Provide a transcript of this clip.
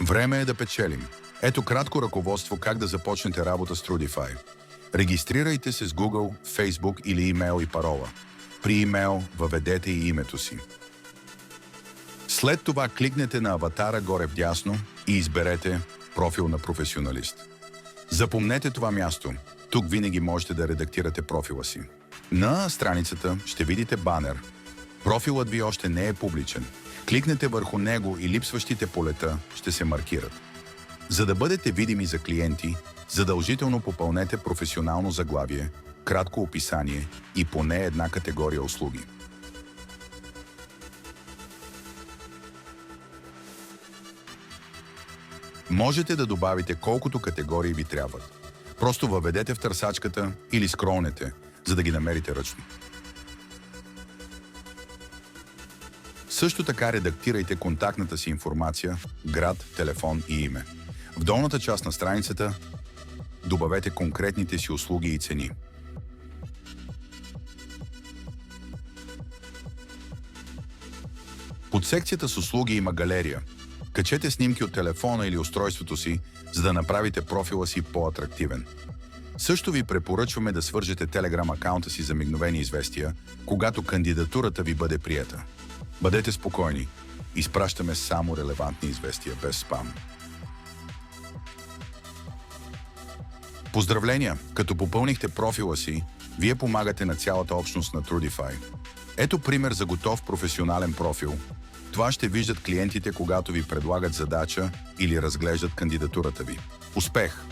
Време е да печелим. Ето кратко ръководство как да започнете работа с Trudify. Регистрирайте се с Google, Facebook или имейл и парола. При имейл въведете и името си. След това кликнете на аватара горе вдясно и изберете профил на професионалист. Запомнете това място. Тук винаги можете да редактирате профила си. На страницата ще видите банер. Профилът ви още не е публичен. Кликнете върху него и липсващите полета ще се маркират. За да бъдете видими за клиенти, задължително попълнете професионално заглавие, кратко описание и поне една категория услуги. Можете да добавите колкото категории ви трябват. Просто въведете в търсачката или скролнете, за да ги намерите ръчно. Също така редактирайте контактната си информация, град, телефон и име. В долната част на страницата добавете конкретните си услуги и цени. Под секцията с услуги има галерия. Качете снимки от телефона или устройството си, за да направите профила си по-атрактивен. Също ви препоръчваме да свържете Telegram акаунта си за мигновени известия, когато кандидатурата ви бъде приета. Бъдете спокойни. Изпращаме само релевантни известия, без спам. Поздравления! Като попълнихте профила си, вие помагате на цялата общност на Trudify. Ето пример за готов професионален профил. Това ще виждат клиентите, когато ви предлагат задача или разглеждат кандидатурата ви. Успех!